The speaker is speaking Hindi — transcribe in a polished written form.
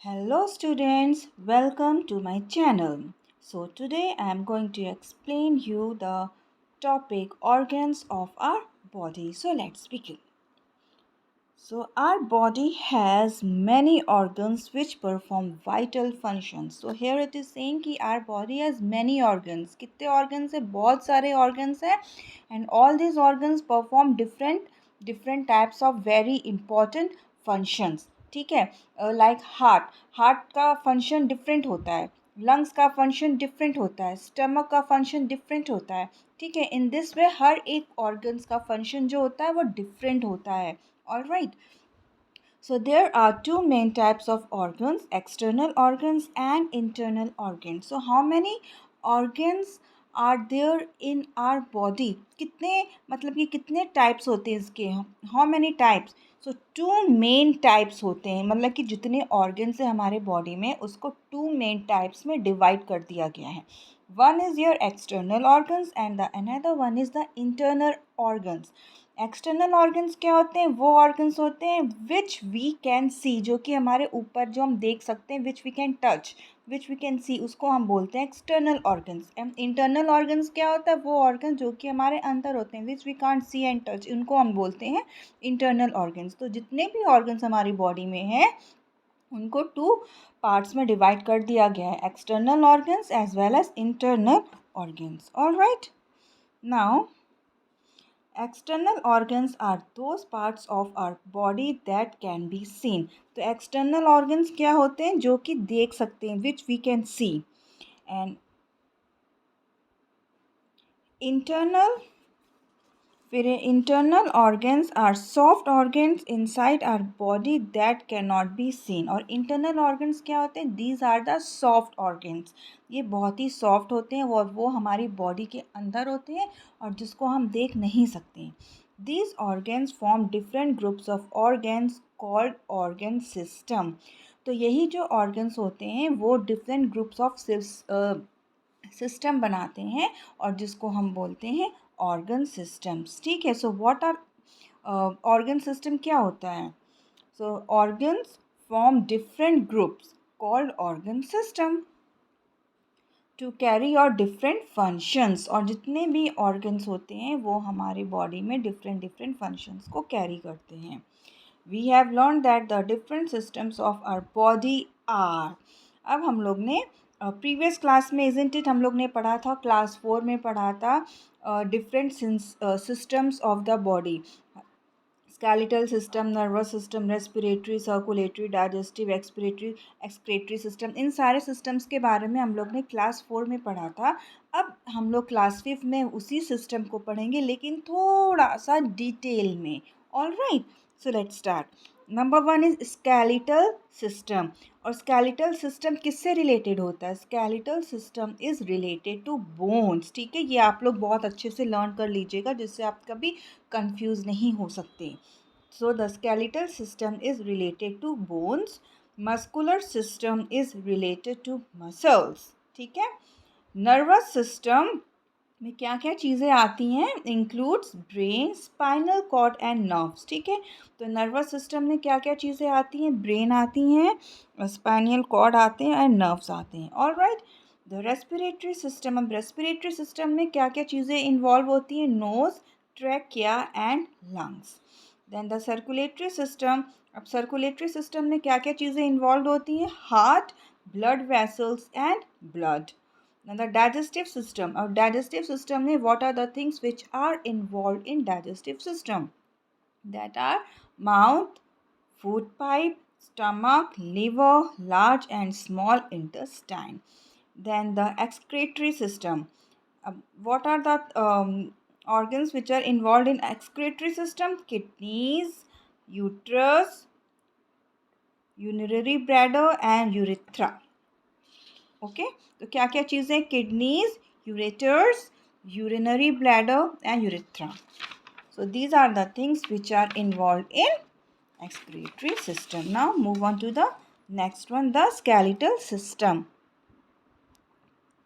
Hello students, welcome to my channel. So today I am going to explain you the topic organs of our body. So let's begin. So our body has many organs which perform vital functions. So here it is saying कि our body has many organs. कितने organs है? बहुत सारे organs है and all these organs perform different types of very important functions. ठीक है, like हार्ट का फंक्शन डिफरेंट होता है, लंग्स का फंक्शन डिफरेंट होता है, स्टमक का फंक्शन डिफरेंट होता है. ठीक है, इन दिस वे हर एक ऑर्गन्स का फंक्शन जो होता है वो डिफरेंट होता है. All right. So there are two main types of organs, external organs and internal organs. So how many organs are there in our body? कितने मतलब कि कितने types होते हैं इसके? How many types? So two main types होते हैं, मतलब कि जितने organs है हमारे body में उसको two main types में divide कर दिया गया है. One is your external organs and the another one is the internal organs. External organs क्या होते हैं? वो ऑर्गन्स होते हैं विच वी कैन सी, जो कि हमारे ऊपर जो हम देख सकते हैं, which we can touch, which we can see, उसको हम बोलते हैं external organs. And internal organs क्या होता है? वो ऑर्गन जो कि हमारे अंदर होते हैं, which we can't see and touch, उनको हम बोलते हैं इंटरनल ऑर्गन्स. तो जितने भी ऑर्गन्स हमारी बॉडी में हैं उनको टू पार्ट्स में डिवाइड कर दिया गया है, external organs as well as internal organs. Alright, now external organs are those parts of our body that can be seen. तो external organs क्या होते हैं? जो कि देख सकते हैं, which we can see. And internal फिर internal organs are soft organs inside our body that can not be seen. और इंटरनल ऑर्गन्स क्या होते हैं? These are the soft organs. ये बहुत ही सॉफ्ट होते हैं और वो हमारी बॉडी के अंदर होते हैं और जिसको हम देख नहीं सकते. These organs form different groups of organs called organ system. तो यही जो ऑर्गन्स होते हैं वो डिफरेंट ग्रुप्स ऑफ सिस्टम बनाते हैं और जिसको हम बोलते हैं ऑर्गन सिस्टम्स. ठीक है, so what are organ system क्या होता है? So organs form different groups called organ system to carry out different functions. और जितने भी ऑर्गन्स होते हैं वो हमारे बॉडी में डिफरेंट फंक्शंस को कैरी करते हैं. We have learn that the different systems of our body are. अब हम लोग ने प्रीवियस क्लास में इज़न्ट इट हम लोग ने पढ़ा था, क्लास 4 में पढ़ा था different systems of the body. Skeletal system, nervous system, respiratory, circulatory, digestive, excretory system. इन सारे सिस्टम्स के बारे में हम लोग ने क्लास 4 में पढ़ा था. अब हम लोग क्लास 5 में उसी सिस्टम को पढ़ेंगे लेकिन थोड़ा सा डिटेल में. All right, so let's start. Number 1 is skeletal system. और स्केलेटल सिस्टम किससे रिलेटेड होता है? Skeletal system is related to bones. ठीक है, ये आप लोग बहुत अच्छे से लर्न कर लीजिएगा जिससे आप कभी कंफ्यूज नहीं हो सकते. So the skeletal system is related to bones. Muscular system is related to muscles. ठीक है, नर्वस सिस्टम में क्या क्या चीज़ें आती हैं? Includes brain, spinal cord and nerves. ठीक है, तो नर्वस सिस्टम में क्या क्या चीज़ें आती हैं? ब्रेन आती हैं, स्पाइनल कॉर्ड आते हैं एंड नर्व्स आते हैं. All right, the respiratory system. अब रेस्पिरेटरी सिस्टम में क्या क्या चीज़ें इन्वॉल्व होती हैं? Nose, trachea and lungs. Then the circulatory system. अब सर्कुलेटरी सिस्टम में क्या क्या चीज़ें इन्वॉल्व होती हैं? Heart, blood vessels and blood. Now the digestive system. Our digestive system में what are the things which are involved in digestive system? That are mouth, food pipe, stomach, liver, large and small intestine. Then the excretory system. What are the organs which are involved in excretory system? Kidneys, uterus, urinary bladder and urethra. Okay, तो क्या क्या चीज़ें? Kidneys, ureters, urinary bladder and urethra. So these are the things which are involve in excretory system. Now move on to the next one, the skeletal system.